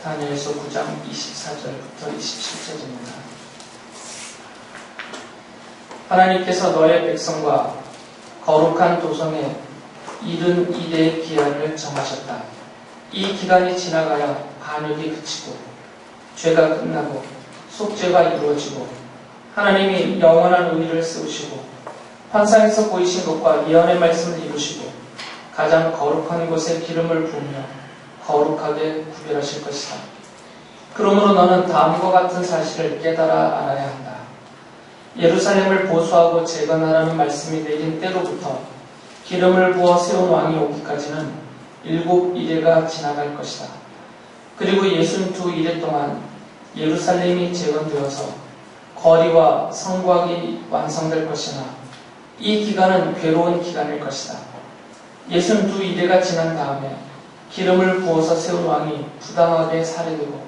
다니엘서 9장 24절부터 27절입니다. 하나님께서 너의 백성과 거룩한 도성에 이른 이래의 기한을 정하셨다. 이 기간이 지나가야 반역이 그치고 죄가 끝나고 속죄가 이루어지고 하나님이 영원한 의를 세우시고 환상에서 보이신 것과 예언의 말씀을 이루시고 가장 거룩한 곳에 기름을 부으며 거룩하게 구별하실 것이다. 그러므로 너는 다음과 같은 사실을 깨달아 알아야 한다. 예루살렘을 보수하고 재건하라는 말씀이 내린 때로부터 기름을 부어 세운 왕이 오기까지는 7이래가 지나갈 것이다. 그리고 62이래 동안 예루살렘이 재건되어서 거리와 성곽이 완성될 것이나 이 기간은 괴로운 기간일 것이다. 62이래가 지난 다음에 기름을 부어서 세운 왕이 부당하게 살해되고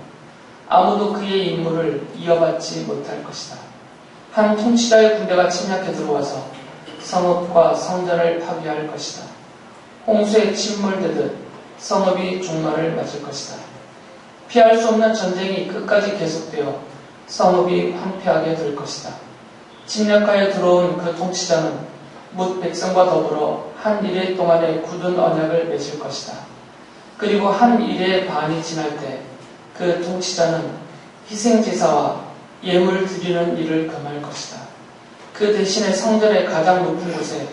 아무도 그의 임무를 이어받지 못할 것이다. 한 통치자의 군대가 침략해 들어와서 성읍과 성전을 파괴할 것이다. 홍수에 침몰되듯 성읍이 종말을 맞을 것이다. 피할 수 없는 전쟁이 끝까지 계속되어 성읍이 황폐하게 될 것이다. 침략하여 들어온 그 통치자는 뭇 백성과 더불어 한 이래 동안의 굳은 언약을 맺을 것이다. 그리고 한 이래 반이 지날 때 그 통치자는 희생제사와 예물 드리는 일을 금할 것이다. 그 대신에 성전의 가장 높은 곳에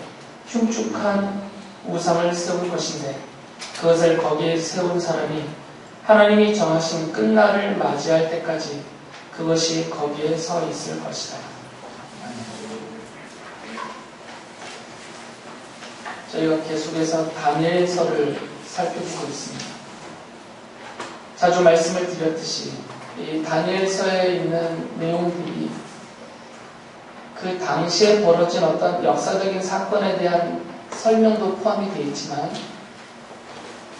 흉측한 우상을 세울 것인데 그것을 거기에 세운 사람이 하나님이 정하신 끝날을 맞이할 때까지 그것이 거기에 서 있을 것이다. 저희가 계속해서 다니엘서를 살펴보고 있습니다. 자주 말씀을 드렸듯이 이 다니엘서에 있는 내용들이 그 당시에 벌어진 어떤 역사적인 사건에 대한 설명도 포함이 되어 있지만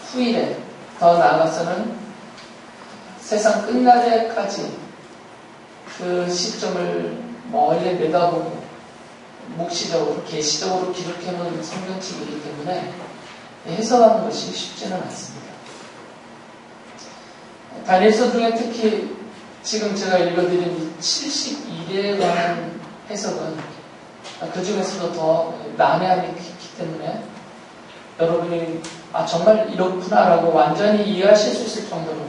후일에 더 나아가서는 세상 끝날에까지 그 시점을 멀리 내다보고 묵시적으로 계시적으로 기록해놓은 성경책이기 때문에 해석하는 것이 쉽지는 않습니다. 다니엘서 중에 특히 지금 제가 읽어드린 72개에 관한 해석은 그 중에서도 더 난해함이 깊기 때문에 여러분이 정말 이렇구나라고 완전히 이해하실 수 있을 정도로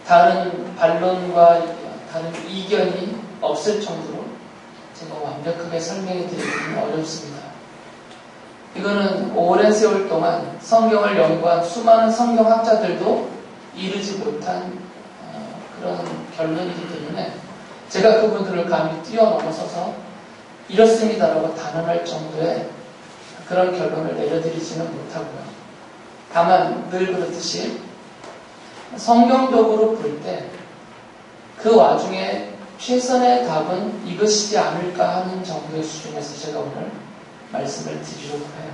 다른 반론과 다른 이견이 없을 정도로 제가 완벽하게 설명해 드리기는 어렵습니다. 이거는 오랜 세월 동안 성경을 연구한 수많은 성경학자들도 이르지 못한 그런 결론이기 때문에 제가 그분들을 감히 뛰어넘어서서 이렇습니다라고 단언할 정도의 그런 결론을 내려드리지는 못하고요. 다만 늘 그렇듯이 성경적으로 볼 때 그 와중에 최선의 답은 이것이지 않을까 하는 정도의 수준에서 제가 오늘 말씀을 드리려고 해요.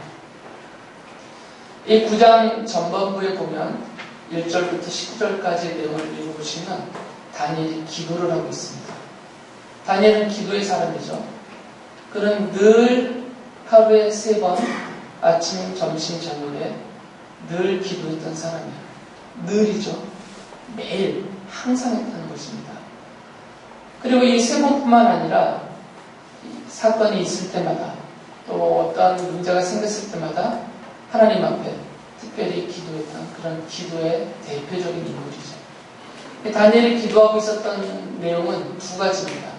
이 9장 전반부에 보면 1절부터 19절까지의 내용을 읽어보시면 다니엘이 기도를 하고 있습니다. 다니엘은 기도의 사람이죠. 그는 늘 하루에 3번 아침, 점심, 저녁에 늘 기도했던 사람이에요. 늘이죠. 매일 항상 했다는 것입니다. 그리고 이 3번뿐만 아니라 사건이 있을 때마다 또 어떤 문제가 생겼을 때마다 하나님 앞에 특별히 기도했던 그런 기도의 대표적인 인물이죠. 다니엘이 기도하고 있었던 내용은 2가지입니다.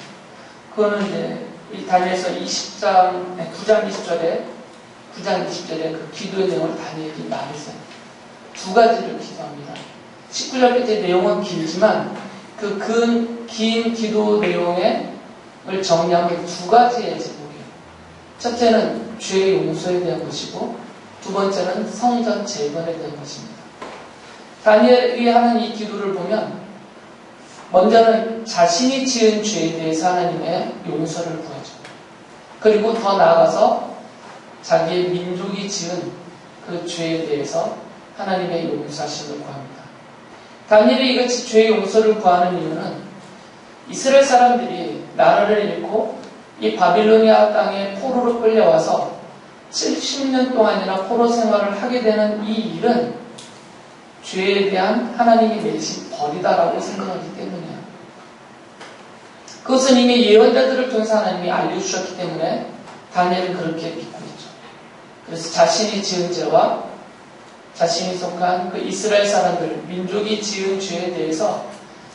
그거는 이제 이 다니엘서 9장 20절에 그 기도의 내용을 다니엘이 많이 써요. 2가지를 기도합니다. 19절 끝의 내용은 길지만 그 긴 기도 내용을 정리하면 2가지의 제목이에요. 첫째는 죄의 용서에 대한 것이고 두 번째는 성전 재건에 대한 것입니다. 다니엘이 하는 이 기도를 보면 먼저는 자신이 지은 죄에 대해서 하나님의 용서를 구하죠. 그리고 더 나아가서 자기의 민족이 지은 그 죄에 대해서 하나님의 용서하심을 구합니다. 다니엘이 이같이 죄의 용서를 구하는 이유는 이스라엘 사람들이 나라를 잃고 이 바빌로니아 땅에 포로로 끌려와서 70년 동안이나 포로 생활을 하게 되는 이 일은 죄에 대한 하나님이 내리신 벌이다라고 생각하기 때문이야. 그것은 이미 예언자들을 통해서 하나님이 알려주셨기 때문에 다니엘은 그렇게 믿고 있죠. 그래서 자신이 지은 죄와 자신이 속한 그 이스라엘 사람들, 민족이 지은 죄에 대해서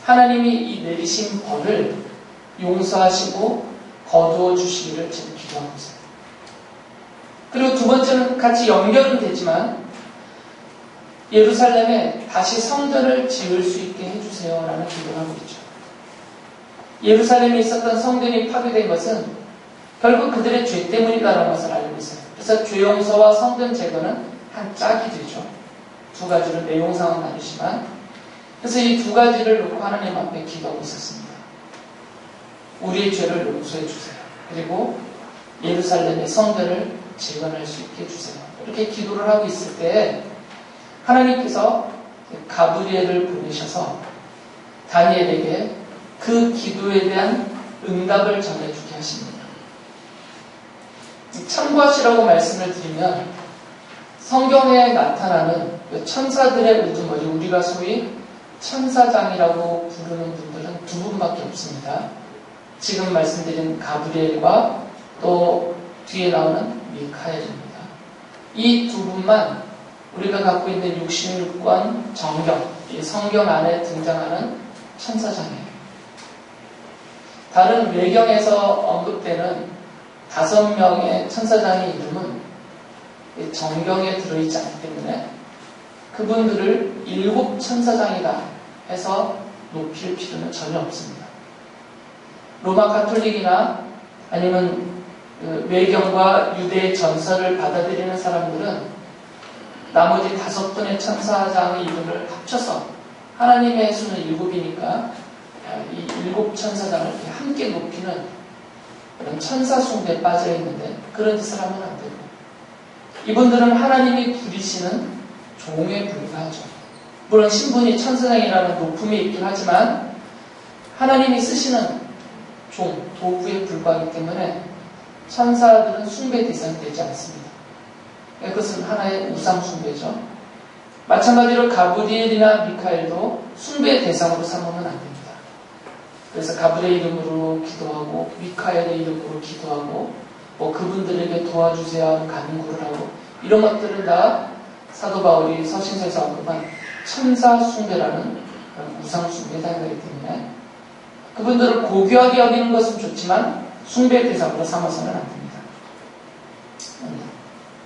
하나님이 이 내리신 벌을 용서하시고 거두어 주시기를 지금 기도하고 있어요. 그리고 두 번째는 같이 연결은 되지만 예루살렘에 다시 성전을 지을 수 있게 해주세요 라는 기도를 하고 있죠. 예루살렘에 있었던 성전이 파괴된 것은 결국 그들의 죄 때문이다라는 것을 알고 있어요. 그래서 죄 용서와 성전 재건은 한 짝이 되죠. 두 가지로 내용상은 다르지만, 그래서 이 두 가지를 놓고 하나님 앞에 기도하고 있었습니다. 우리의 죄를 용서해 주세요. 그리고 예루살렘의 성전을 재건할 수 있게 해주세요. 이렇게 기도를 하고 있을 때 하나님께서 가브리엘을 보내셔서 다니엘에게 그 기도에 대한 응답을 전해주게 하십니다. 참고하시라고 말씀을 드리면 성경에 나타나는 천사들의 우두머리, 우리가 소위 천사장이라고 부르는 분들은 두 분밖에 없습니다. 지금 말씀드린 가브리엘과 또 뒤에 나오는 미카엘입니다. 이 두 분만 우리가 갖고 있는 66권 정경, 이 성경 안에 등장하는 천사장이에요. 다른 외경에서 언급되는 5명의 천사장의 이름은 정경에 들어있지 않기 때문에 그분들을 7 천사장이다 해서 높일 필요는 전혀 없습니다. 로마 가톨릭이나 아니면 외경과 유대의 전설을 받아들이는 사람들은 나머지 5분의 천사장의 이름을 합쳐서 하나님의 수는 7이니까 이 7 천사장을 함께 높이는 그런 천사 숭배에 빠져 있는데 그런 짓을 하면 안 되고, 이분들은 하나님이 부리시는 종에 불과하죠. 물론 신분이 천사장이라는 높음이 있긴 하지만 하나님이 쓰시는 종, 도구에 불과하기 때문에 천사들은 숭배 대상이 되지 않습니다. 그것은 하나의 우상 숭배죠. 마찬가지로 가브리엘이나 미카엘도 숭배 대상으로 삼으면 안 됩니다. 그래서 가브리엘 이름으로 기도하고 미카엘의 이름으로 기도하고 뭐 그분들에게 도와주세요 하는 간구를 하고, 이런 것들은 다 사도 바울이 서신서에서 언급한 천사 숭배라는 우상 숭배에 해당하기 때문에 그분들을 고귀하게 여기는 것은 좋지만 숭배 대상으로 삼아서는 안 됩니다.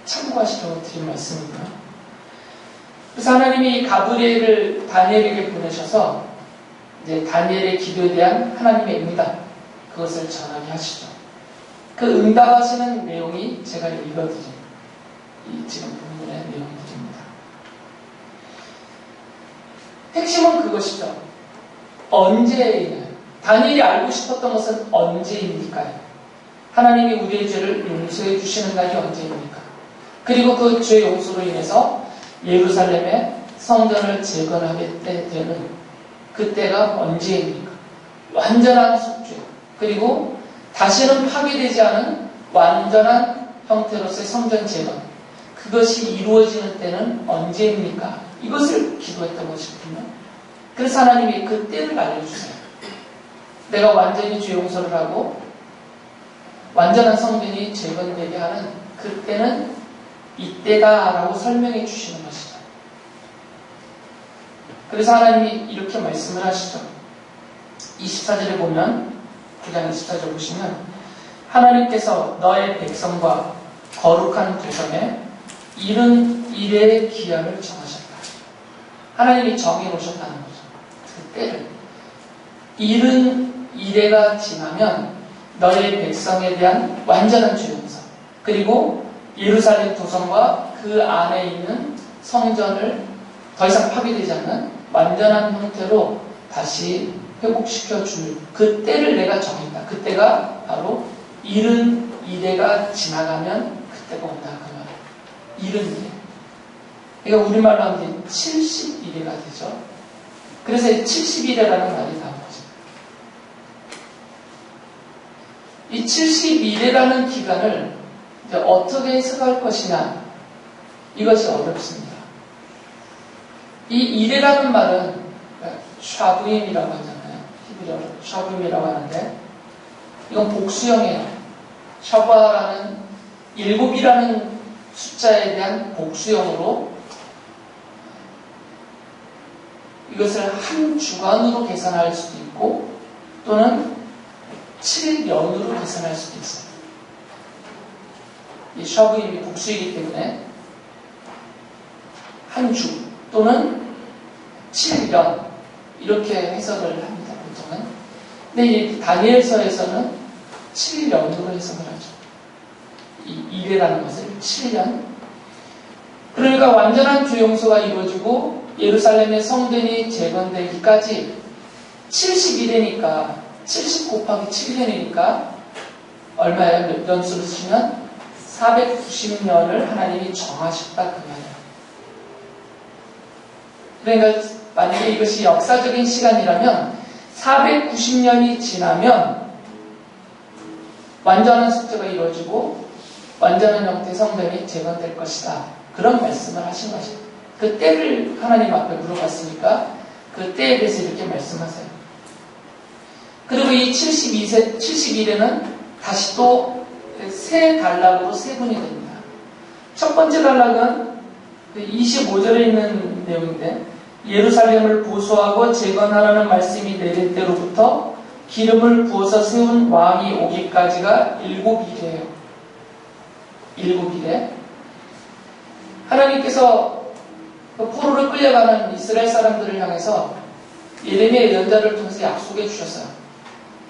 참고하시라고 드린 말씀이고요. 그래서 하나님이 가브리엘을 다니엘에게 보내셔서 이제 다니엘의 기도에 대한 하나님의 응답, 그것을 전하게 하시죠. 그 응답하시는 내용이 제가 읽어드린 이 지금 본문의 내용들입니다. 핵심은 그것이죠. 언제예요? 다니엘이 알고 싶었던 것은 언제입니까? 하나님이 우리의 죄를 용서해 주시는 날이 언제입니까? 그리고 그 죄 용서로 인해서 예루살렘의 성전을 재건하게 되는 그때가 언제입니까? 완전한 속죄, 그리고 다시는 파괴되지 않은 완전한 형태로서의 성전 재건, 그것이 이루어지는 때는 언제입니까? 이것을 기도했던 것이거든요. 그래서 하나님이 그 때를 알려주세요. 내가 완전히 죄 용서를 하고 완전한 성전이 재건되게 하는 그때는 이때다라고 설명해 주시는 것이죠. 그래서 하나님이 이렇게 말씀을 하시죠. 24절에 보면, 9장 24절 보시면 하나님께서 너의 백성과 거룩한 도성에 이른 일의 기한을 정하셨다. 하나님이 정해 놓으셨다는 거죠. 그 때를. 이른 이래가 지나면 너의 백성에 대한 완전한 죄 용서, 그리고 예루살렘 도성과 그 안에 있는 성전을 더 이상 파괴되지 않는 완전한 형태로 다시 회복시켜 줄 그 때를 내가 정했다. 그때가 바로 이른 이래가 지나가면 그때가 온다. 그 말. 이른 이래. 그러니까 우리말로 하면 70이래가 되죠. 그래서 70이래라는 말이 나온 거죠. 이 70이래라는 기간을 이제 어떻게 해석할 것이냐, 이것이 어렵습니다. 이 이래라는 말은 샤부임이라고 하잖아요. 히브리어로 샤부임이라고 하는데 이건 복수형이에요. 샤바라는 7이라는 숫자에 대한 복수형으로 이것을 한 주간으로 계산할 수도 있고 또는 7년으로 계산할 수도 있어요. 이 샤부임이 복수이기 때문에 한 주 또는 7년 이렇게 해석을 합니다. 보통은. 근데 이 다니엘서에서는 7년으로 해석을 하죠. 이 일이라는 것을 7년. 그러니까 완전한 주용서가 이루어지고 예루살렘의 성전이 재건되기까지 70일이니까 70 곱하기 7년이니까 얼마예요? 몇 년수로 치면 490년을 하나님이 정하셨다 그 말이에요. 그러니까 만약에 이것이 역사적인 시간이라면 490년이 지나면 완전한 숙제가 이루어지고 완전한 형태의 성전이 재건될 것이다. 그런 말씀을 하신 것이에요. 그 때를 하나님 앞에 물어봤으니까 그 때에 대해서 이렇게 말씀하세요. 그리고 이 71에는 다시 또 세 단락으로 세분이 됩니다. 첫 번째 단락은 25절에 있는 내용인데 예루살렘을 보수하고 재건하라는 말씀이 내릴 때로부터 기름을 부어서 세운 왕이 오기까지가 7일이에요. 7일에 하나님께서 포로를 끌려가는 이스라엘 사람들을 향해서 예레미야 예언자를 통해서 약속해 주셨어요.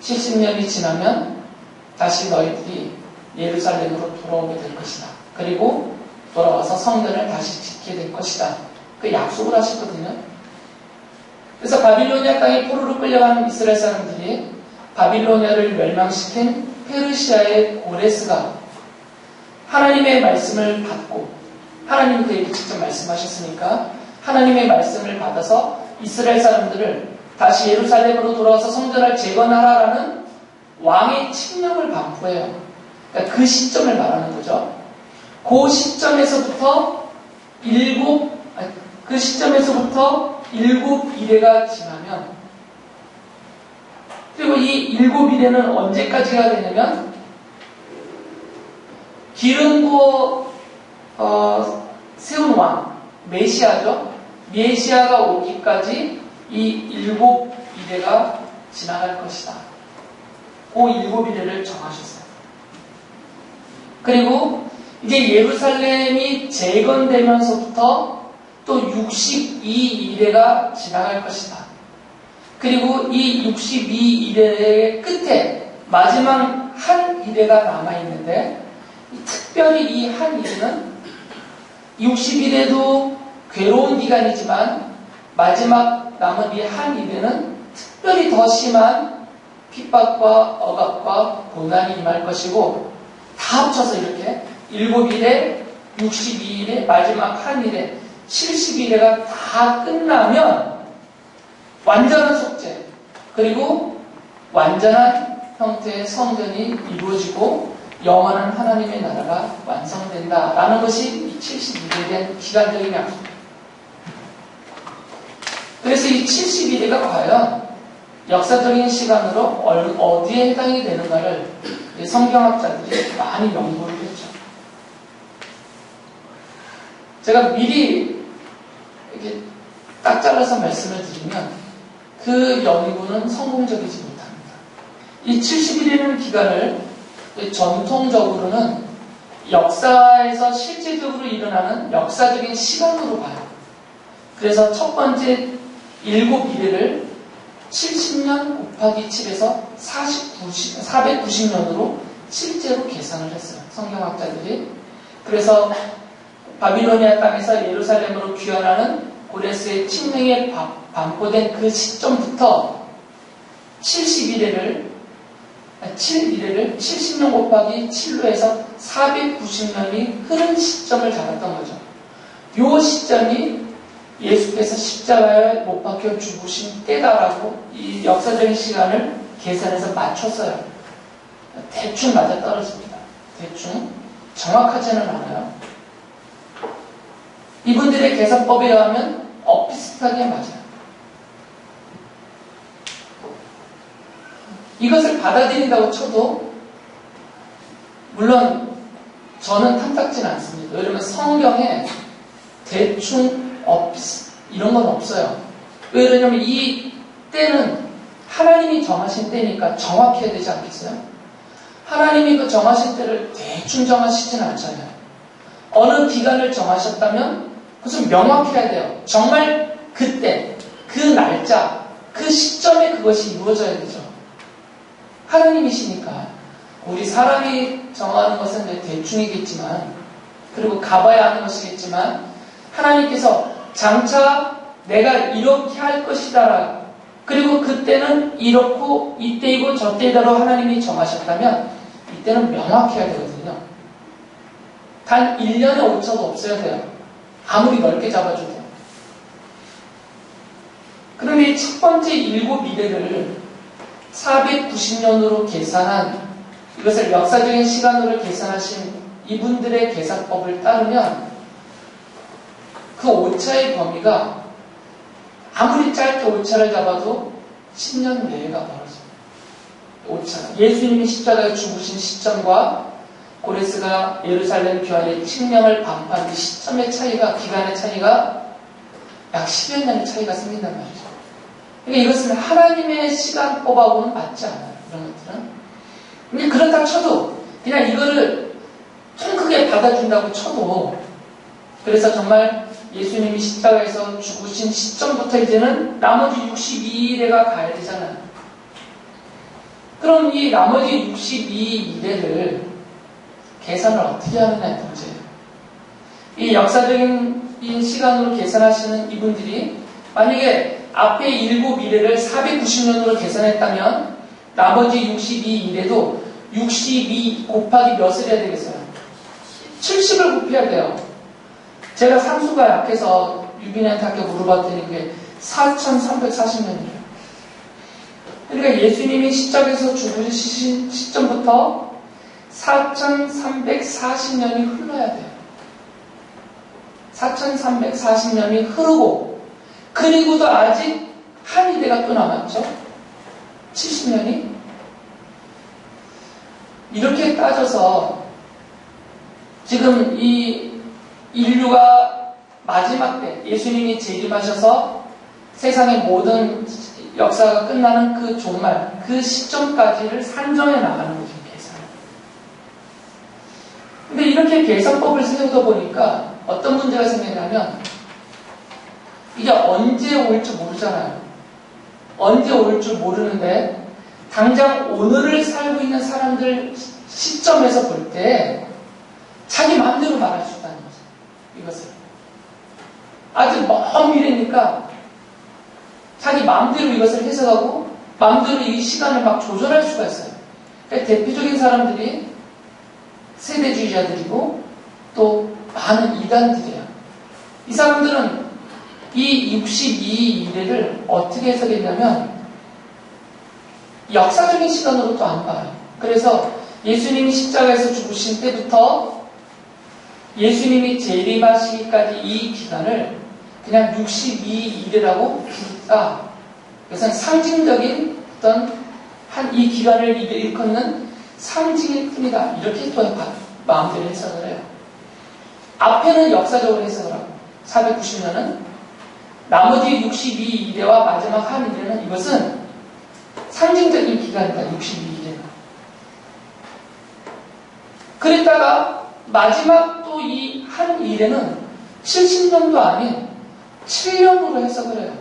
70년이 지나면 다시 너희들이 예루살렘으로 돌아오게 될 것이다. 그리고 돌아와서 성전을 다시 짓게 될 것이다. 그 약속을 하셨거든요. 그래서 바빌로니아 땅에 포로로 끌려가는 이스라엘 사람들이 바빌로니아를 멸망시킨 페르시아의 고레스가 하나님의 말씀을 받고 하나님이 그에게 직접 말씀하셨으니까 하나님의 말씀을 받아서 이스라엘 사람들을 다시 예루살렘으로 돌아와서 성전을 재건하라라는 왕의 칙령을 반포해요. 그러니까 그 시점을 말하는 거죠. 그 시점에서부터 7일에가 지나면 그리고 이 7일에는 언제까지가 되냐면 기름 부어 세운 왕 메시아죠. 메시아가 오기까지 이 7일에가 지나갈 것이다. 그 7일에를 정하셨어요. 그리고 이제 예루살렘이 재건되면서부터 또 62일에가 지나갈 것이다. 그리고 이 62일의 끝에 마지막 한 일회가 남아있는데 특별히 이 한 일회는 60일에도 괴로운 기간이지만 마지막 남은 이 한 일회는 특별히 더 심한 핍박과 억압과 고난이 임할 것이고 다 합쳐서 이렇게 7일에 62일에 마지막 한 일에 70일에가 다 끝나면 완전한 속죄 그리고 완전한 형태의 성전이 이루어지고 영원한 하나님의 나라가 완성된다라는 것이 이 70일에 대한 기간적인 약속입니다. 그래서 이 70일에가 과연 역사적인 시간으로 어디에 해당이 되는가를 성경학자들이 많이 연구를 했죠. 제가 미리 이렇게 딱 잘라서 말씀을 드리면 그 연구는 성공적이지 못합니다. 이 70일이라는 기간을 전통적으로는 역사에서 실제적으로 일어나는 역사적인 시간으로 봐요. 그래서 첫 번째 7일을 70년 곱하기 7에서 490년으로 실제로 계산을 했어요. 성경학자들이. 그래서 바빌로니아 땅에서 예루살렘으로 귀환하는 고레스의 칙령에 반포된 그 시점부터 7일을 70년 곱하기 7로 해서 490년이 흐른 시점을 잡았던 거죠. 이 시점이 예수께서 십자가에 못 박혀 죽으신 때다라고 이 역사적인 시간을 계산해서 맞췄어요. 대충 맞아 떨어집니다. 대충 정확하지는 않아요. 이분들의 계산법에 의하면 엇비슷하게 맞아요. 이것을 받아들인다고 쳐도 물론 저는 탐탁진 않습니다. 왜냐하면 성경에 대충 이런 건 없어요. 왜냐하면 이 때는 하나님이 정하신 때니까 정확해야 되지 않겠어요? 하나님이 그 정하신 때를 대충 정하시진 않잖아요. 어느 기간을 정하셨다면 그것은 명확해야 돼요. 정말 그때, 그 날짜, 그 시점에 그것이 이루어져야 되죠. 하나님이시니까. 우리 사람이 정하는 것은 대충이겠지만, 그리고 가봐야 하는 것이겠지만, 하나님께서 장차 내가 이렇게 할 것이다. 그리고 그때는 이렇고, 이때이고 저때대로 하나님이 정하셨다면, 이때는 명확해야 되거든요. 단 1년의 오차도 없어야 돼요. 아무리 넓게 잡아줘도. 그런데 이 첫 번째 7 미래를 490년으로 계산한, 이것을 역사적인 시간으로 계산하신 이분들의 계산법을 따르면 그 오차의 범위가 아무리 짧게 오차를 잡아도 10년 내외가 벌어져요. 오차. 예수님이 십자가에 죽으신 시점과 고레스가 예루살렘 교회의 칙령을 반포한 그 시점의 차이가, 기간의 차이가 약 10여 년의 차이가 생긴단 말이죠. 그러니까 이것은 하나님의 시간법하고는 맞지 않아요. 이런 것들은. 근데 그렇다 쳐도 그냥 이거를 통 크게 받아준다고 쳐도, 그래서 정말 예수님이 십자가에서 죽으신 시점부터 이제는 나머지 62일에가 가야 되잖아요. 그럼 이 나머지 62일에를 계산을 어떻게 하느냐의 문제예요. 이 역사적인 시간으로 계산하시는 이분들이 만약에 앞에 7 미래를 490년으로 계산했다면 나머지 62일에도 62 곱하기 몇을 해야 되겠어요? 70을 곱해야 돼요. 제가 상수가 약해서 유빈한테 아까 물어봤더니 그게 4340년이에요. 그러니까 예수님이 십자가에서 죽으신 시점부터 4340년이 흘러야 돼요. 4340년이 흐르고, 그리고도 아직 한 이대가 또 남았죠. 70년이. 이렇게 따져서 지금 이 인류가 마지막 때 예수님이 재림하셔서 세상의 모든 역사가 끝나는 그 종말, 그 시점까지를 산정해 나가는 거죠. 계산. 근데 이렇게 계산법을 세우다 보니까 어떤 문제가 생기냐면, 이게 언제 올 줄 모르잖아요. 언제 올 줄 모르는데 당장 오늘을 살고 있는 사람들 시점에서 볼 때 자기 마음대로 말할 수 있다는 거죠. 이것을. 아주 먼 미래니까 자기 마음대로 이것을 해석하고 마음대로 이 시간을 막 조절할 수가 있어요. 그러니까 대표적인 사람들이 세대주의자들이고 또 많은 이단들이에요. 이 사람들은 이 62일을 어떻게 해석했냐면 역사적인 시간으로 또 안 봐요. 그래서 예수님이 십자가에서 죽으신 때부터 예수님이 재림하시기까지 이 기간을 그냥 62일이라고 부르다. 그것은 상징적인 어떤 이 기간을 일컫는 상징일 뿐이다. 이렇게 또 마음대로 해석을 해요. 앞에는 역사적으로 해석을 하고 490년은 나머지 62일에와 마지막 한 일에는 이것은 상징적인 기간이다. 62일에는. 그랬다가 마지막 또 이 한 일에는 70년도 아닌 7년으로 해석을 해요.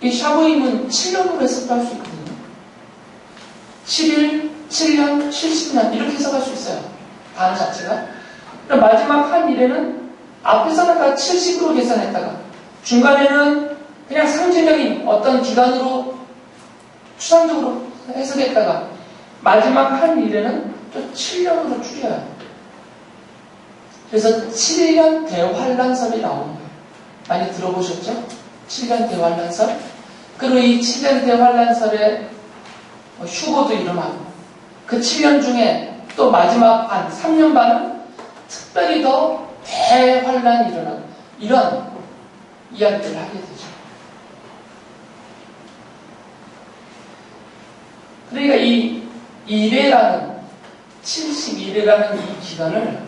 이 샤브임은 7년으로 해석도 할 수 있거든요. 7일, 7년, 70년 이렇게 해석할 수 있어요. 단어 자체가. 그럼 마지막 한 일에는 앞에서는 다 70으로 계산했다가 중간에는 그냥 상징적인 어떤 기간으로 추상적으로 해석했다가 마지막 한 일에는 또 7년으로 줄여요. 그래서 7년 대환란설이 나오는 거예요. 많이 들어보셨죠? 7년 대환란설. 그리고 이 7년 대환란설에 휴고도 일어나고 그 7년 중에 또 마지막 반, 3년 반은 특별히 더 대환란이 일어나고 이런 이야기를 하게 되죠. 그러니까 이 71회라는 이 기간을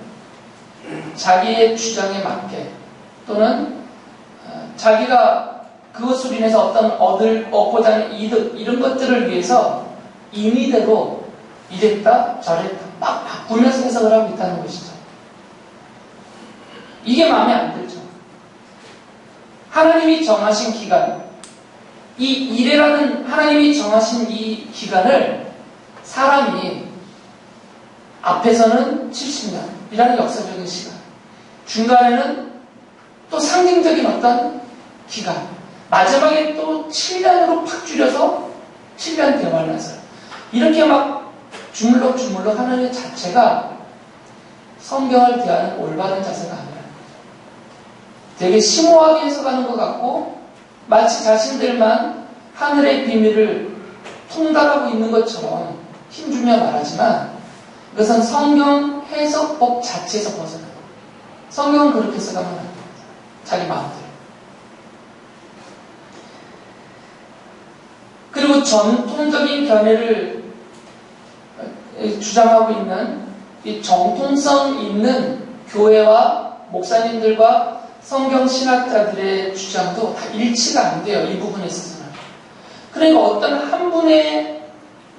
자기의 주장에 맞게 또는 자기가 그것으로 인해서 어떤 얻고자 하는 이득 이런 것들을 위해서 임의대로 이랬다 저랬다 막 바꾸면서 해석을 하고 있다는 것이죠. 이게 마음에 안 들죠. 하나님이 정하신 기간, 이 1회라는 하나님이 정하신 이 기간을 사람이 앞에서는 70년이라는 역사적인 시간, 중간에는 또 상징적인 어떤 기간, 마지막에 또 7년으로 팍 줄여서 7년 대환란설, 이렇게 막 주물럭 하는 것 자체가 성경을 대하는 올바른 자세가 아니라 되게 심오하게 해석하는 것 같고 마치 자신들만 하늘의 비밀을 통달하고 있는 것처럼 힘주며 말하지만 그것은 성경 해석법 자체에서 벗어나요. 성경은 그렇게 해석하면 안 됩니다. 자기 마음대로. 그리고 전통적인 견해를 주장하고 있는 이 정통성 있는 교회와 목사님들과 성경 신학자들의 주장도 다 일치가 안 돼요. 이 부분에 있어서는. 그러니까 어떤 한 분의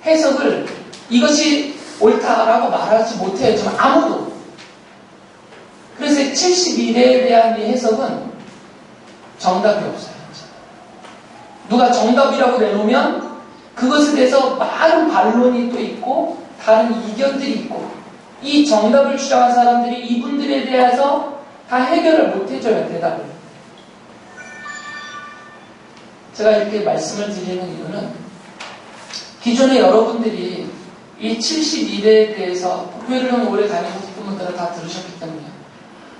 해석을 이것이 옳다라고 말하지 못해요. 정말 아무도. 그래서 71회에 대한 이 해석은 정답이 없어요. 누가 정답이라고 내놓으면 그것에 대해서 많은 반론이 또 있고 다른 이견들이 있고 이 정답을 주장한 사람들이 이분들에 대해서 다 해결을 못 해줘요. 대답을. 제가 이렇게 말씀을 드리는 이유는 기존에 여러분들이 이 71회에 대해서 교회를 오래 다니셨던 분들은 다 들으셨기 때문에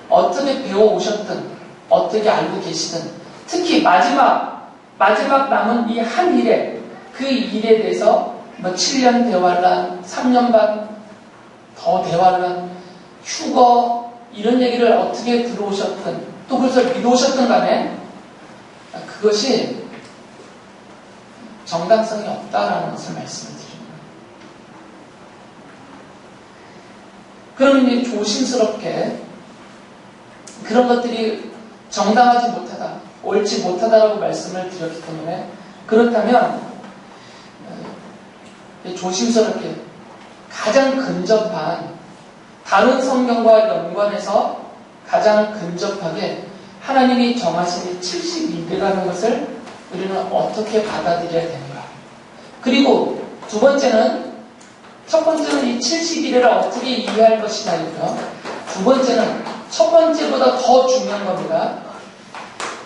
어떻게 배워오셨든 어떻게 알고 계시든 특히 마지막 남은 이 한 일에 그 일에 대해서 뭐 7년 대환란, 3년 반 더 대환란, 휴거 이런 얘기를 어떻게 들어오셨든 또 그것을 믿어오셨든 간에 그것이 정당성이 없다라는 것을 말씀을 드립니다. 그럼 이제 조심스럽게 그런 것들이 정당하지 못하다, 옳지 못하다라고 말씀을 드렸기 때문에 그렇다면 조심스럽게 가장 근접한 다른 성경과 연관해서 가장 근접하게 하나님이 정하신 이 70일이라는 것을 우리는 어떻게 받아들여야 되는가. 그리고 두 번째는 첫 번째는 이 70일을 어떻게 이해할 것이냐이고요. 두 번째는 첫 번째보다 더 중요한 겁니다.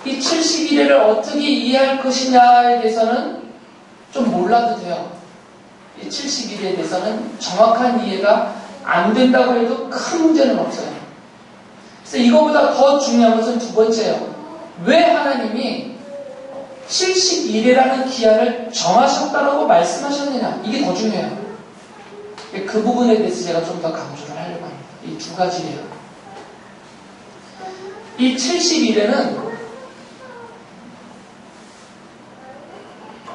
이 71회를 어떻게 이해할 것이냐에 대해서는 좀 몰라도 돼요. 이 71회에 대해서는 정확한 이해가 안 된다고 해도 큰 문제는 없어요. 그래서 이거보다 더 중요한 것은 두 번째예요. 왜 하나님이 71회라는 기한을 정하셨다라고 말씀하셨느냐. 이게 더 중요해요. 그 부분에 대해서 제가 좀 더 강조를 하려고 합니다. 이 두 가지예요. 이 71회는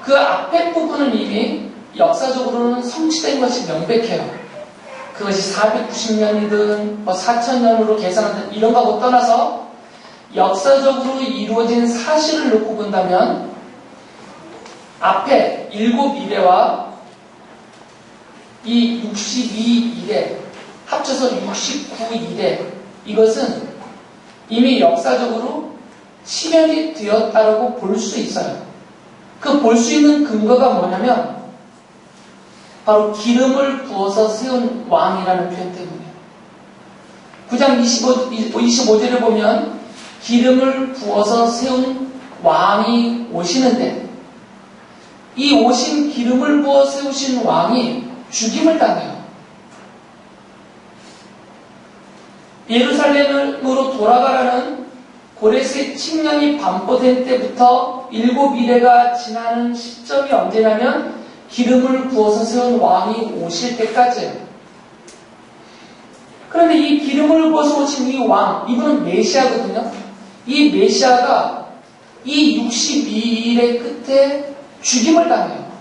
그 앞에 부분은 이미 역사적으로는 성취된 것이 명백해요. 그것이 490년이든 뭐 4000년으로 계산하든 이런 거하고 떠나서 역사적으로 이루어진 사실을 놓고 본다면 앞에 7일에와 이 62일에 합쳐서 69일에 이것은 이미 역사적으로 실현이 되었다라고 볼 수 있어요. 그 볼 수 있는 근거가 뭐냐면 바로 기름을 부어서 세운 왕이라는 표현 때문이에요. 9장 25절에 보면 기름을 부어서 세운 왕이 오시는데 이 오신 기름을 부어 세우신 왕이 죽임을 당해요. 예루살렘으로 돌아가라는 고레스의 칙령이 반포된 때부터 7일회가 지나는 시점이 언제냐면 기름을 부어서 세운 왕이 오실 때까지예요. 그런데 이 기름을 부어서 오신 이 왕, 이분은 메시아거든요. 이 메시아가 이 62일의 끝에 죽임을 당해요.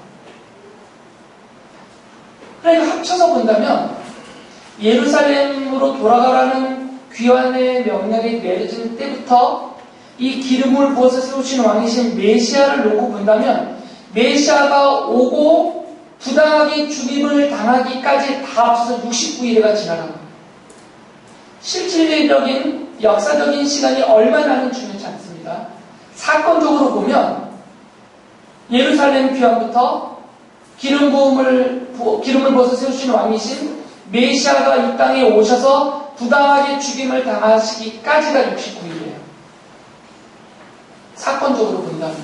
그러니까 합쳐서 본다면 예루살렘으로 돌아가라는 귀환의 명령이 내려진 때부터 이 기름을 부어서 세우신 왕이신 메시아를 놓고 본다면 메시아가 오고 부당하게 죽임을 당하기까지 다 합쳐서 69일회가 지나간 거예요. 실질적인 역사적인 시간이 얼마나는 중요치 않습니다. 사건적으로 보면 예루살렘 귀환부터 기름을 부어서 세우신 왕이신 메시아가 이 땅에 오셔서 부당하게 죽임을 당하시기까지가 69일이에요. 사건적으로 본다면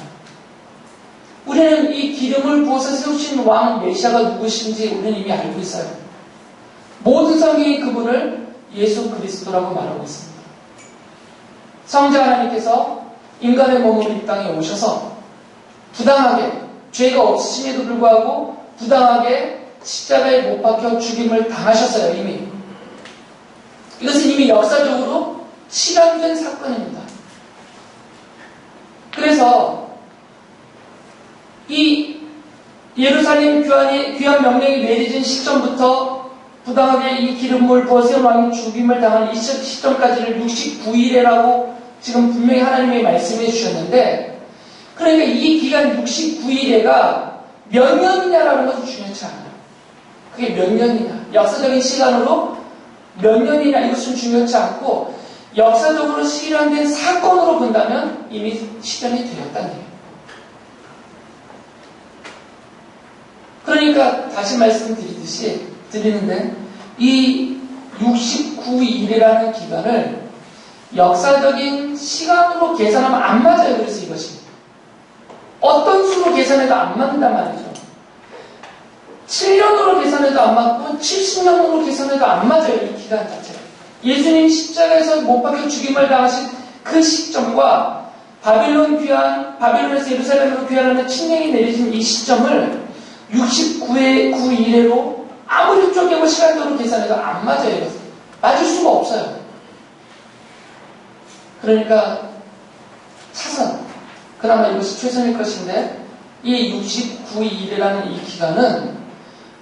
우리는 이 기름을 부어서 세우신 왕 메시아가 누구신지 우리는 이미 알고 있어요. 모든 성경이 그분을 예수 그리스도라고 말하고 있습니다. 성자 하나님께서 인간의 몸으로 이 땅에 오셔서 부당하게 죄가 없으심에도 불구하고 부당하게 십자가에 못 박혀 죽임을 당하셨어요. 이미. 이것은 이미 역사적으로 실현된 사건입니다. 그래서 이 예루살렘 귀환 명령이 내려진 시점부터 부당하게 이 기름을 부어 세운 왕이 죽임을 당한 이 시점까지를 69일이라고 지금 분명히 하나님이 말씀해 주셨는데, 그러니까 이 기간 69일에가 몇 년이냐라는 것은 중요치 않아요. 그게 몇 년이냐, 역사적인 시간으로 몇 년이냐 이것은 중요치 않고 역사적으로 실현된 사건으로 본다면 이미 실현이 되었다는 얘기예요. 그러니까 다시 드리는데 이 69일이라는 기간을 역사적인 시간으로 계산하면 안 맞아요. 그래서 이것이 어떤 수로 계산해도 안 맞는단 말이죠. 7년으로 계산해도 안 맞고 70년으로 계산해도 안 맞아요. 이 기간 자체가. 예수님 십자가에서 못 박혀 죽임을 당하신 그 시점과 바빌론에서 예루살렘으로 귀환하는 칙령이 내려진 이 시점을 69일에로 아무리 쪼개고 시간적으로 계산해도 안 맞아요. 이것은. 맞을 수가 없어요. 그러니까 차선, 그나마 이것이 최선일 것인데 이 69일이라는 이 기간은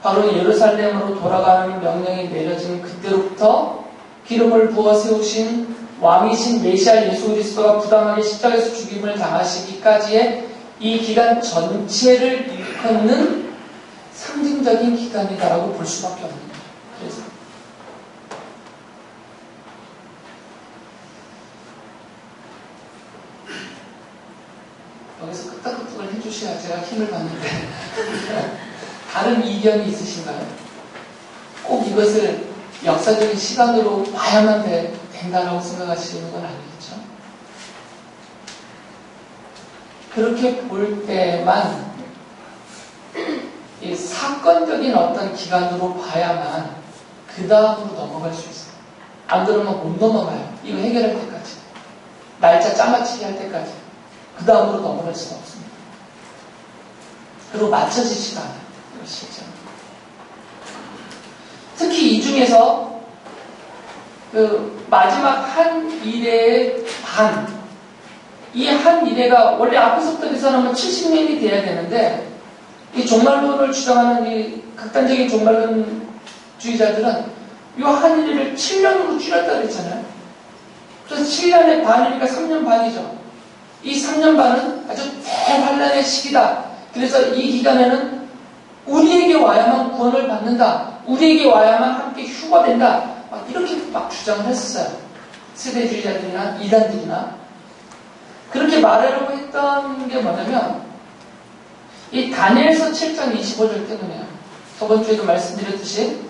바로 예루살렘으로 돌아가는 명령이 내려진 그때로부터 기름을 부어 세우신 왕이신 메시아 예수 그리스도가 부당하게 십자가에서 죽임을 당하시기까지의 이 기간 전체를 일컫는 상징적인 기간이다라고 볼 수밖에 없는 거예요. 그래서 여기서 끄떡끄떡을 해주셔야 제가 힘을 받는데 다른 이견이 있으신가요? 꼭 이것을 역사적인 시간으로 봐야만 된다라고 생각하시는 건 아니겠죠? 그렇게 볼 때만 이 사건적인 어떤 기간으로 봐야만 그 다음으로 넘어갈 수 있어요. 안 그러면 못 넘어가요. 이거 해결할 때까지. 날짜 짜맞추기 할 때까지. 그 다음으로 넘어갈 수가 없습니다. 그리고 맞춰지지가 않아요. 실제로. 특히 이 중에서 그 마지막 한 일의 반, 이 한 일회가 원래 앞에서부터 계산하면 70년이 돼야 되는데 이 종말론을 주장하는 이 극단적인 종말론주의자들은 이 한 일회를 7년으로 줄였다 그랬잖아요. 그래서 7년의 반이니까 3년 반이죠. 이 3년 반은 아주 대환란의 시기다. 그래서 이 기간에는 우리에게 와야만 구원을 받는다. 우리에게 와야만 함께 휴거된다. 막 이렇게 막 주장을 했었어요. 세대주의자들이나 이단들이나. 그렇게 말하려고 했던 게 뭐냐면 이 다니엘서 7장 25절 때문에요. 저번 주에도 말씀드렸듯이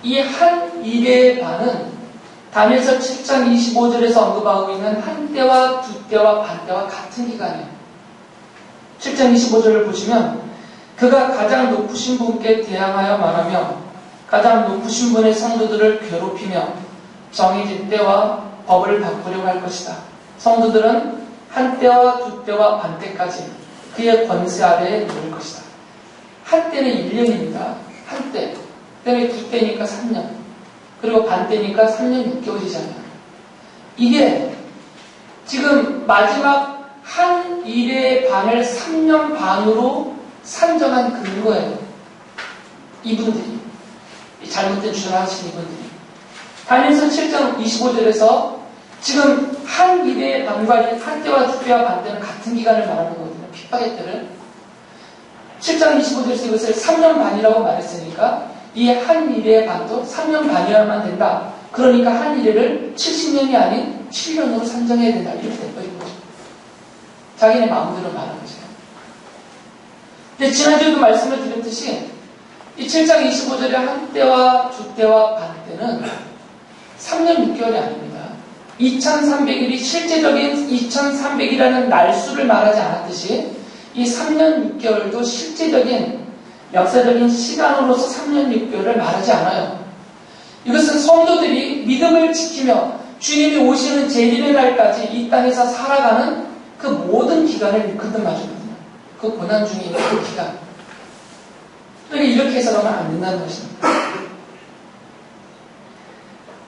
이 한 일의 반은 다니엘서 7장 25절에서 언급하고 있는 한 때와 두 때와 반 때와 같은 기간이에요. 7장 25절을 보시면 그가 가장 높으신 분께 대항하여 말하며 가장 높으신 분의 성도들을 괴롭히며 정해진 때와 법을 바꾸려고 할 것이다. 성도들은 한 때와 두 때와 반 때까지 그의 권세 아래에 놓을 것이다. 한 때는 1년입니다. 한 때. 그 다음에 두 때니까 3년. 그리고 반 때니까 3년 6개월이잖아요. 이게 지금 마지막 한 일의 반을 3년 반으로 산정한 근거예요. 이분들이. 잘못된 주장을 하신 이분들이. 다니엘서 7장 25절에서 지금 한 일의 반과 한 때와 두 때와 반 때는 같은 기간을 말하는 거거든요. 핍박의 때를. 7장 25절에서 이것을 3년 반이라고 말했으니까 이 한 일의 반도 3년 반이어야만 된다. 그러니까 한 일회를 70년이 아닌 7년으로 산정해야 된다. 이렇게 돼버린 거죠. 자기네 마음대로 말하는 거죠. 근데 지난주에도 말씀을 드렸듯이 이 7장 25절의 한 때와 두 때와 반 때는 3년 6개월이 아닙니다. 2300일이 실제적인 2300이라는 날수를 말하지 않았듯이 이 3년 6개월도 실제적인 역사적인 시간으로서 3년 6개월을 말하지 않아요. 이것은 성도들이 믿음을 지키며 주님이 오시는 재림의 날까지 이 땅에서 살아가는 그 모든 기간을 일컫는 말이거든요. 그 고난 중에 있는 그 기간. 그러니까 이렇게 해석하면 안 된다는 것입니다.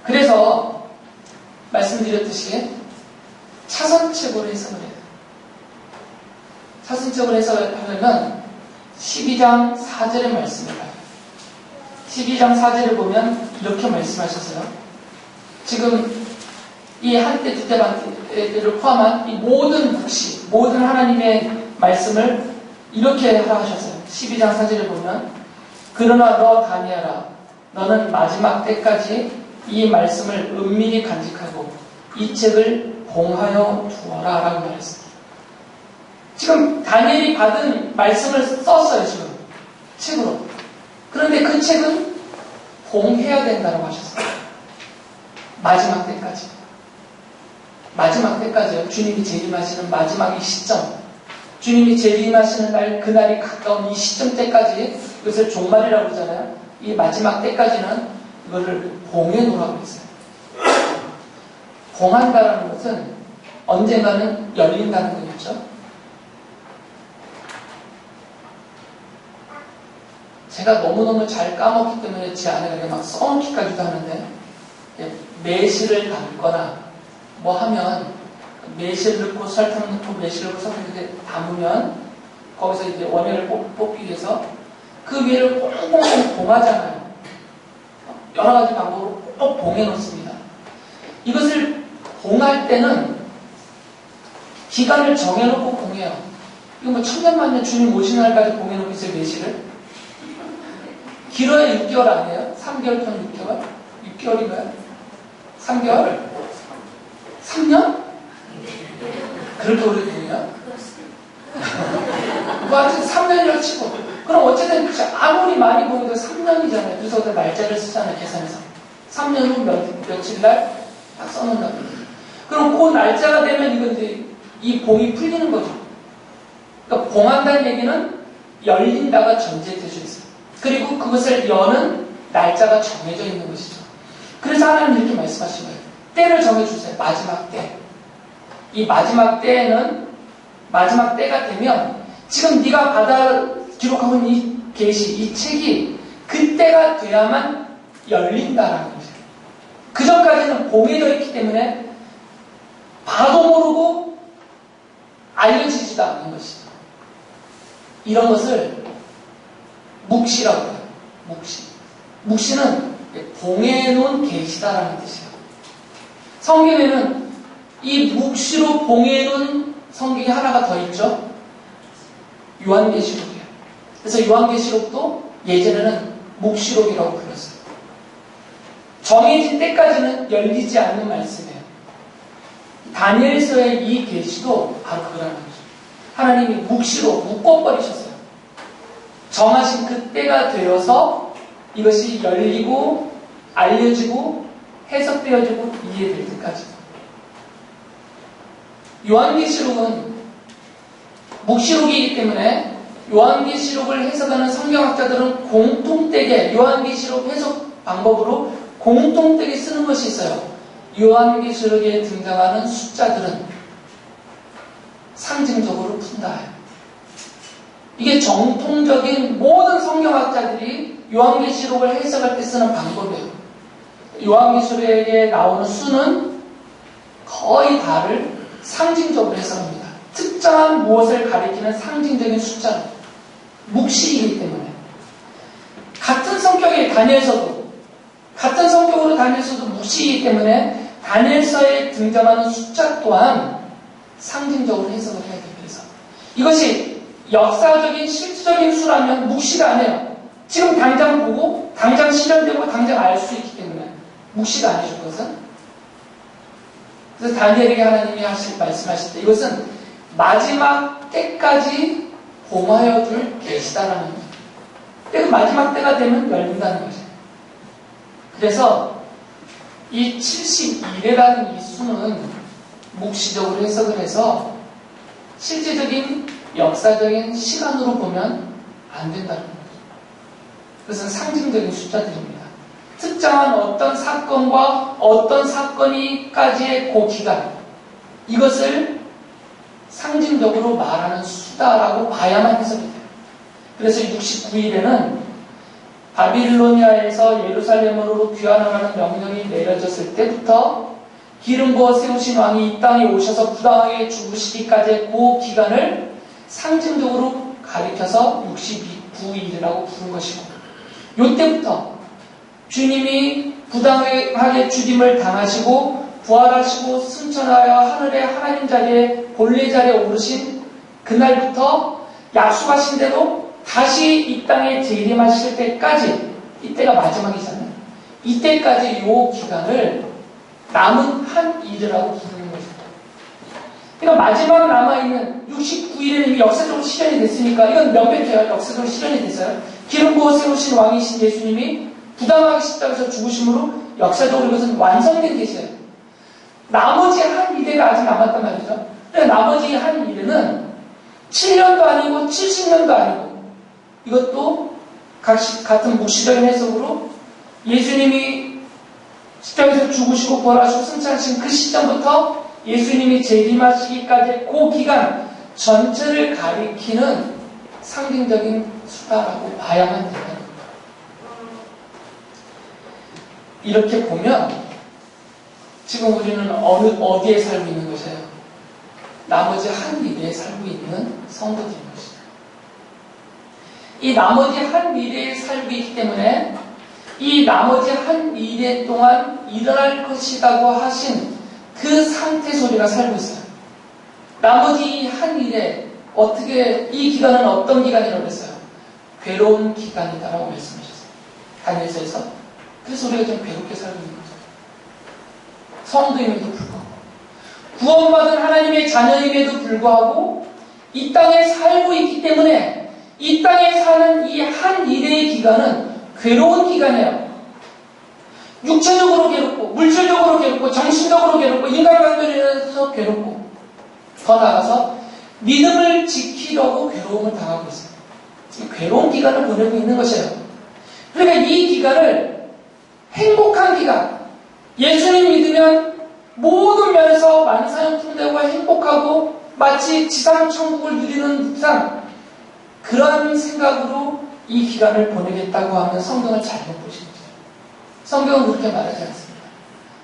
그래서 말씀드렸듯이 차선책으로 해석을 해요. 차선책으로 해석을 하려면 12장 4절의 말씀을 봐요. 12장 4절을 보면 이렇게 말씀하셨어요. 지금 이 한때, 두때, 반때를 포함한 이 모든 묵시, 모든 하나님의 말씀을 이렇게 하라 하셨어요. 12장 4절을 보면 그러나 너 다니엘아 너는 마지막 때까지 이 말씀을 은밀히 간직하고 이 책을 봉하여 두어라 라고 말했습니다. 지금 다니엘이 받은 말씀을 썼어요. 지금 책으로. 그런데 그 책은 봉해야 된다고 하셨어요. 마지막 때까지. 마지막 때까지요. 주님이 재림하시는 마지막 이 시점. 주님이 재림하시는 날, 그날이 가까운 이 시점 때까지 이것을 종말이라고 그러잖아요. 이 마지막 때까지는 이거를 봉해 놓으라고 했어요. 봉한다는 것은 언젠가는 열린다는 거겠죠. 제가 너무너무 잘 까먹기 때문에 제 아내가 막 써놓기까지도 하는데 매실을 담거나 뭐 하면 매실 넣고 설탕 넣고 매실 넣고 설탕 이렇게 담으면 거기서 이제 원액을 뽑기 위해서 그 위를 꽁꽁꽁 봉하잖아요. 여러 가지 방법으로 꼭 봉해 놓습니다. 이것을 봉할 때는 기간을 정해놓고 봉해요. 이거 뭐 천년만년 주님 오시는 날까지 봉해 놓고 있어요. 매실을. 길어야 6개월 아니에요? 3개월 또는 6개월? 6개월인가요? 3개월? 3년? 그렇게 오래 되냐? 뭐 하여튼 3년이라고 치고. 그럼 어쨌든 아무리 많이 보내도 3년이잖아요. 그래서 날짜를 쓰잖아요. 계산해서. 3년 후 며칠 날 딱 써놓는다고. 그럼 그 날짜가 되면 이건 이제 이 봉이 풀리는 거죠. 그러니까 봉한다는 얘기는 열린다가 전제되어 있어요. 그리고 그것을 여는 날짜가 정해져 있는 것이죠. 그래서 하나님 이렇게 말씀하신 거예요. 때를 정해주세요. 마지막 때. 이 마지막 때에는 마지막 때가 되면 지금 네가 받아 기록하고 있는 이 계시, 이 책이 그때가 돼야만 열린다라는 거죠. 그 전까지는 봉해져 있기 때문에 봐도 모르고 알려지지도 않는 것이죠. 이런 것을 묵시라고 해요. 묵시. 묵시는 봉해놓은 계시다라는 뜻이에요. 성경에는 이 묵시로 봉해놓은 성경이 하나가 더 있죠. 요한계시록이에요. 그래서 요한계시록도 예전에는 묵시록이라고 불렀어요. 정해진 때까지는 열리지 않는 말씀이에요. 다니엘서의 이 계시도 바로 그거라는 거죠. 하나님이 묵시로 묶어버리셨어요. 정하신 그 때가 되어서 이것이 열리고 알려지고 해석되어지고 이해될 때까지. 요한계시록은 묵시록이기 때문에 요한계시록을 해석하는 성경학자들은 공통되게 요한계시록 해석 방법으로 공통되게 쓰는 것이 있어요. 요한계시록에 등장하는 숫자들은 상징적으로 푼다. 이게 정통적인 모든 성경학자들이 요한계시록을 해석할 때 쓰는 방법이에요. 요한계시록에 나오는 수는 거의 다를 상징적으로 해석합니다. 특정한 무엇을 가리키는 상징적인 숫자로. 묵시이기 때문에. 같은 성격의 같은 성격으로 다니엘서도 묵시이기 때문에 다니엘서에 등장하는 숫자 또한 상징적으로 해석을 해야 됩니다. 그래서 이것이 역사적인 실질적인 수라면 묵시가 아니에요. 지금 당장 보고 당장 실현되고 당장 알 수 있기 때문에 묵시가 아니죠. 그것은. 그래서 다니엘에게 하나님이 말씀하실 때 이것은 마지막 때까지 봉하여 줄 계시다라는 거예요. 그래서 마지막 때가 되면 열린다는 거죠. 그래서 이 72회라는 이 수는 묵시적으로 해석을 해서 실제적인 역사적인 시간으로 보면 안 된다는 거죠. 그것은 상징적인 숫자들입니다. 특정한 어떤 사건과 어떤 사건이까지의 그 기간, 이것을 상징적으로 말하는 수다라고 봐야만 해석이 돼요. 그래서 69일에는 바빌로니아에서 예루살렘으로 귀환하라는 명령이 내려졌을 때부터 기름 부어 세우신 왕이 이 땅에 오셔서 부당하게 죽으시기까지의 그 기간을 상징적으로 가리켜서 69일이라고 부른 것이고, 이때부터 주님이 부당하게 죽임을 당하시고 부활하시고 승천하여 하늘의 하나님 자리에 본래 자리에 오르신 그날부터 약속하신 대로 다시 이 땅에 재림하실 때까지, 이때가 마지막이잖아요. 이때까지 이 기간을 남은 한 일이라고 부르는 거죠. 그러니까 마지막 남아있는 69일에는 이미 역사적으로 실현이 됐으니까 이건 명백해요. 역사적으로 실현이 됐어요. 기름 부어 세우신 왕이신 예수님이 부당하게 십자가에서 죽으심으로 역사적으로 이것은 완성된 계시예요. 나머지 한 일회가 아직 남았단 말이죠. 그러니까 나머지 한 일회는 7년도 아니고 70년도 아니고, 이것도 같은 묵시적인 해석으로 예수님이 십자가에서 죽으시고 부활하시고 승천하신 그 시점부터 예수님이 재림하시기까지 그 기간 전체를 가리키는 상징적인 수다라고 봐야만 된다는 겁니다. 이렇게 보면 지금 우리는 어디에 살고 있는 것이에요? 나머지 한 미래에 살고 있는 성도들인 것이죠. 이 나머지 한 미래에 살고 있기 때문에 이 나머지 한 미래 동안 일어날 것이라고 하신 그 상태 소리가 살고 있어요. 나머지 한 일에 어떻게, 이 기간은 어떤 기간이라고 했어요? 괴로운 기간이다라고 말씀하셨어요. 다니엘서에서. 그래서 우리가 좀 괴롭게 살고 있는 거죠. 성도임에도 불구하고, 구원받은 하나님의 자녀임에도 불구하고 이 땅에 살고 있기 때문에 이 땅에 사는 이 한 일의 기간은 괴로운 기간이에요. 육체적으로 괴롭고, 물질적으로 괴롭고, 정신적으로 괴롭고, 인간관계에서 괴롭고, 더 나아가서 믿음을 지키려고 괴로움을 당하고 있어요. 괴로운 기간을 보내고 있는 것이에요. 그러니까 이 기간을 행복한 기간, 예수님 믿으면 모든 면에서 만사형통되고 행복하고 마치 지상 천국을 누리는 듯한 그런 생각으로 이 기간을 보내겠다고 하면 성경을 잘못 보신 거죠. 성경은 그렇게 말하지 않습니다.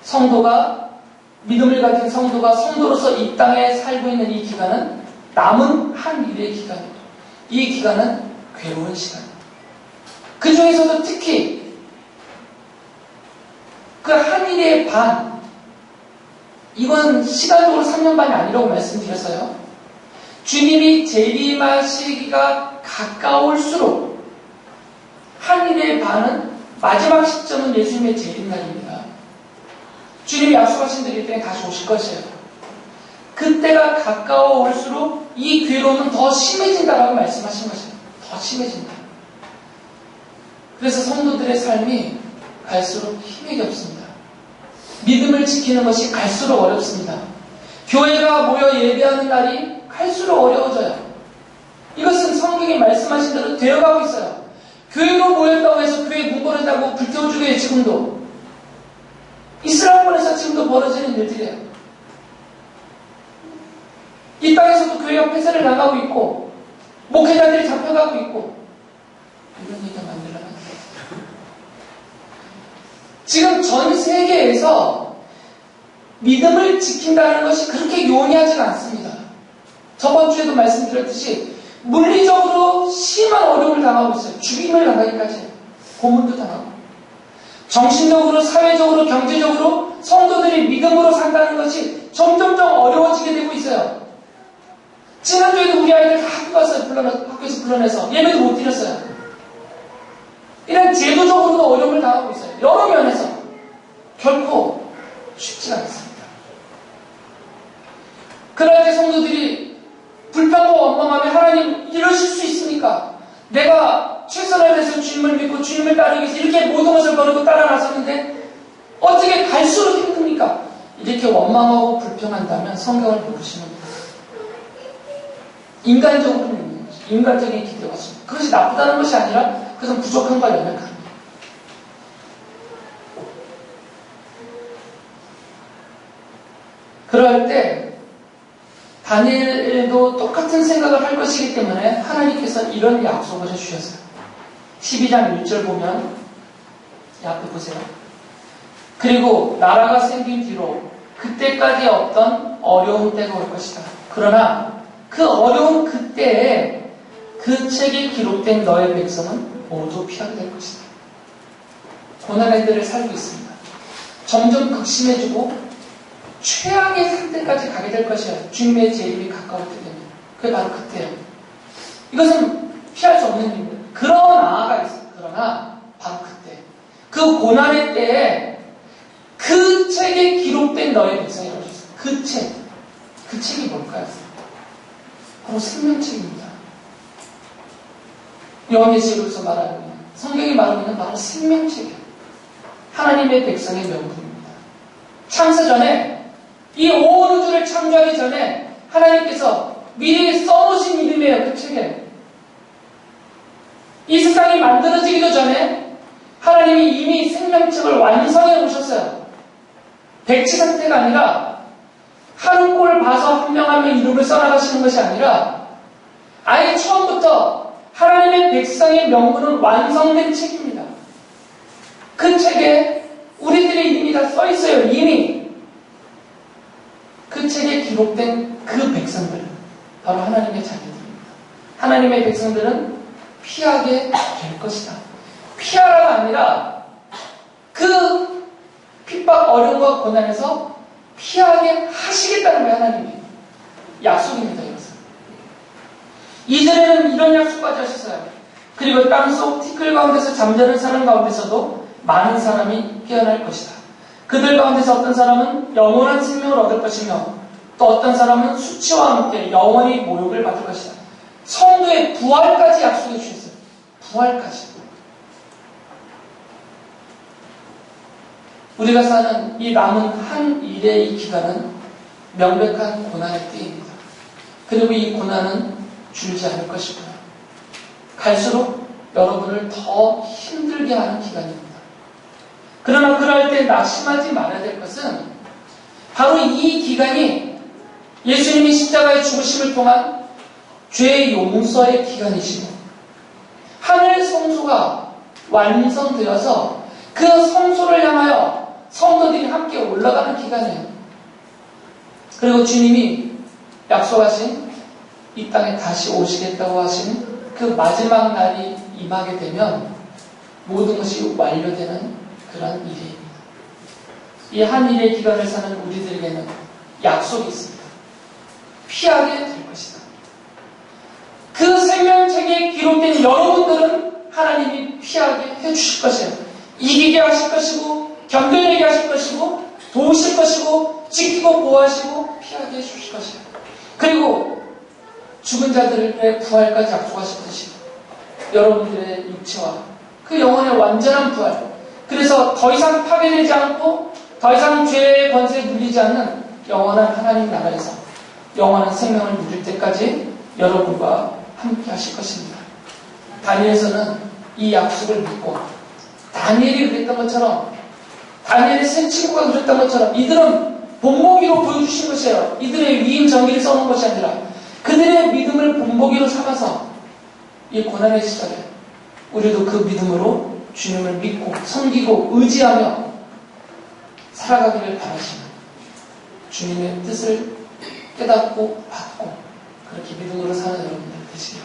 성도가, 믿음을 가진 성도가 성도로서 이 땅에 살고 있는 이 기간은 남은 한 일의 기간입니다. 이 기간은 괴로운 시간입니다. 그 중에서도 특히 그 한 일의 반, 이건 시간적으로 3년 반이 아니라고 말씀드렸어요. 주님이 재림하시기가 가까울수록 한 일의 반은 마지막 시점은 예수님의 재림날입니다. 주님이 약속하신 대로 이 땅에 다시 오실 것이에요. 그때가 가까워올수록 이 괴로움은 더 심해진다라고 말씀하신 것이에요. 더 심해진다. 그래서 성도들의 삶이 갈수록 힘이 없습니다. 믿음을 지키는 것이 갈수록 어렵습니다. 교회가 모여 예배하는 날이 갈수록 어려워져요. 이것은 성경이 말씀하신 대로 되어가고 있어요. 교회로 모였다고 해서 교회 문 벌어지고 불태워주게 해요. 지금도 이스라엘권에서 지금도 벌어지는 일들이에요. 이 땅에서도 교회가 폐쇄를 당하고 있고 목회자들이 잡혀가고 있고, 이런 얘기가 만들어가는 거예요. 지금 전 세계에서 믿음을 지킨다는 것이 그렇게 용이하지가 않습니다. 저번 주에도 말씀드렸듯이 물리적으로 심한 어려움을 당하고 있어요. 죽임을 당하기까지 해요. 고문도 당하고. 정신적으로, 사회적으로, 경제적으로 성도들이 믿음으로 산다는 것이 점점점 어려워지게 되고 있어요. 지난주에도 우리 아이들 다 학교 갔어요. 학교에서 불러내서 예배도 못 드렸어요. 이런 제도적으로도 어려움을 당하고 있어요. 여러 면에서 결코 쉽지 않습니다. 그럴 때 성도들이 불평과 원망하며 하나님 이러실 수 있습니까? 내가 최선을 다해서 주님을 믿고 주님을 따르기 위해서 이렇게 모든 것을 거르고 따라 나섰는데 어떻게 갈수록 힘듭니까? 이렇게 원망하고 불평한다면 성경을 모르시는 거예요. 인간적으로 있는 거죠. 인간적인 기대가 있습니다. 그것이 나쁘다는 것이 아니라 그것은 부족함과 연약함이에요. 그럴 때 다니엘도 똑같은 생각을 할 것이기 때문에 하나님께서 이런 약속을 해주셨어요. 12장 1절 보면 이 앞에 보세요. 그리고 나라가 생긴 뒤로 그때까지 없던 어려운 때가 올 것이다. 그러나 그 어려운 그때에 그 책에 기록된 너의 백성은 모두 피하게 될 것이다. 고난의 때를 살고 있습니다. 점점 극심해지고 최악의 상태까지 가게 될 것이에요. 주님의 재림이 가까울 때 되면. 그게 바로 그때예요. 이것은 피할 수 없는 일입니다. 그러나가 있어요. 그러나 바로 그때. 그 고난의 때에 그 책에 기록된 너의 백성이라고 하셨어요. 그 책. 그 책이 뭘까요? 바로 생명책입니다. 요한계시록에서 말하는 성경이 말하고 있는 바로 생명책이에요. 하나님의 백성의 명분입니다. 창세전에 이 온 우주를 창조하기 전에 하나님께서 미리 써놓으신 이름이에요. 그 책에. 이 세상이 만들어지기도 전에 하나님이 이미 생명책을 완성해 놓으셨어요. 백지 상태가 아니라 한 꼴 봐서 한 명 한 명 이름을 써나가시는 것이 아니라 아예 처음부터 하나님의 백성의 명분은 완성된 책입니다. 그 책에 우리들의 이름이 다 써 있어요. 이미. 그 책에 기록된 그 백성들, 바로 하나님의 자녀들입니다. 하나님의 백성들은 피하게 될 것이다. 피하라가 아니라 그 핍박, 어려움과 고난에서 피하게 하시겠다는 거예요. 하나님이. 약속입니다. 이것은. 이전에는 이런 약속까지 하셨어요. 그리고 땅속 티끌 가운데서 잠자는 사람 가운데서도 많은 사람이 깨어날 것이다. 그들 가운데서 어떤 사람은 영원한 생명을 얻을 것이며 또 어떤 사람은 수치와 함께 영원히 모욕을 받을 것이다. 성도의 부활까지 약속해 주셨어요. 부활까지. 우리가 사는 이 남은 한 일의 이 기간은 명백한 고난의 때입니다. 그리고 이 고난은 줄지 않을 것이고요. 갈수록 여러분을 더 힘들게 하는 기간입니다. 그러나 그럴 때 낙심하지 말아야 될 것은 바로 이 기간이 예수님이 십자가의 죽으심을 통한 죄의 용서의 기간이시고 하늘 성소가 완성되어서 그 성소를 향하여 성도들이 함께 올라가는 기간이에요. 그리고 주님이 약속하신 이 땅에 다시 오시겠다고 하신 그 마지막 날이 임하게 되면 모든 것이 완료되는 그런 일입니다. 이 한 일의 기간을 사는 우리들에게는 약속이 있습니다. 피하게 될 것이다. 그 생명책에 기록된 여러분들은 하나님이 피하게 해주실 것이에요. 이기게 하실 것이고 견뎌내게 하실 것이고 도우실 것이고 지키고 보호하시고 피하게 해주실 것이에요. 그리고 죽은 자들의 부활까지 약속하셨듯이 여러분들의 육체와 그 영혼의 완전한 부활, 그래서 더 이상 파괴되지 않고 더 이상 죄의 권세에 눌리지 않는 영원한 하나님 나라에서 영원한 생명을 누릴 때까지 여러분과 함께 하실 것입니다. 다니엘서는 이 약속을 믿고 다니엘이 그랬던 것처럼 다니엘의 세 친구가 그랬던 것처럼 이들은 본보기로 보여주신 것이에요. 이들의 위임 정기를 써놓은 것이 아니라 그들의 믿음을 본보기로 삼아서 이 고난의 시절에 우리도 그 믿음으로 주님을 믿고 섬기고 의지하며 살아가기를 바라시는 주님의 뜻을 깨닫고 받고 그렇게 믿음으로 사는 여러분들 되시길